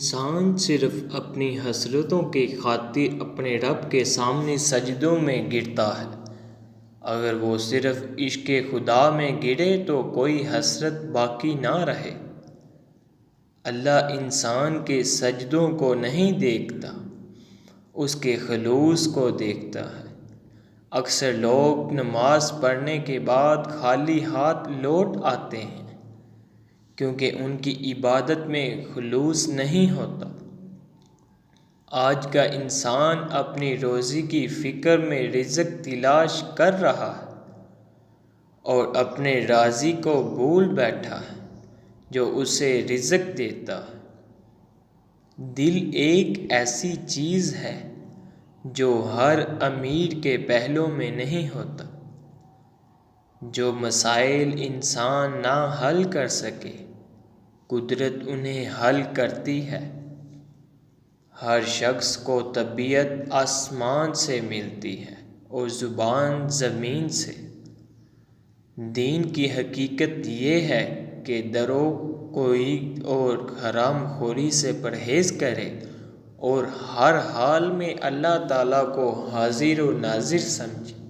انسان صرف اپنی حسرتوں کی خاطر اپنے رب کے سامنے سجدوں میں گرتا ہے۔ اگر وہ صرف عشق خدا میں گرے تو کوئی حسرت باقی نہ رہے۔ اللہ انسان کے سجدوں کو نہیں دیکھتا، اس کے خلوص کو دیکھتا ہے۔ اکثر لوگ نماز پڑھنے کے بعد خالی ہاتھ لوٹ آتے ہیں کیونکہ ان کی عبادت میں خلوص نہیں ہوتا۔ آج کا انسان اپنی روزی کی فکر میں رزق تلاش کر رہا ہے اور اپنے رازق کو بھول بیٹھا ہے جو اسے رزق دیتا ہے۔ دل ایک ایسی چیز ہے جو ہر امیر کے پہلو میں نہیں ہوتا۔ جو مسائل انسان نہ حل کر سکے، قدرت انہیں حل کرتی ہے۔ ہر شخص کو طبیعت آسمان سے ملتی ہے اور زبان زمین سے۔ دین کی حقیقت یہ ہے کہ دروغگوئی اور حرام خوری سے پرہیز کرے اور ہر حال میں اللہ تعالیٰ کو حاضر و ناظر سمجھے۔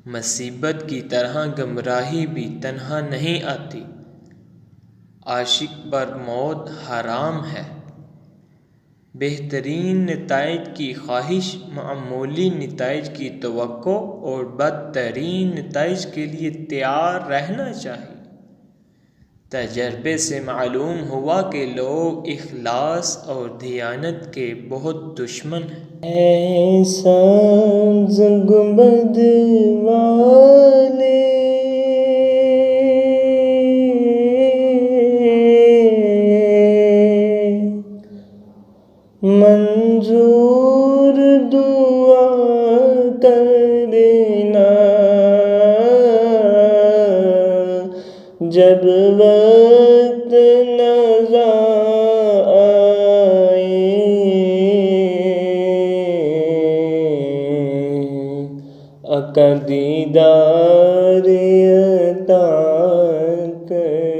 مصیبت کی طرح گمراہی بھی تنہا نہیں آتی۔ عاشق پر موت حرام ہے۔ بہترین نتائج کی خواہش، معمولی نتائج کی توقع اور بدترین نتائج کے لیے تیار رہنا چاہیے۔ تجربے سے معلوم ہوا کہ لوگ اخلاص اور دیانت کے بہت دشمن ہیں۔ ایسا گنبد والے منظور دعا کرنا جب وقت نظر آئے، آقا دیدار عطا کر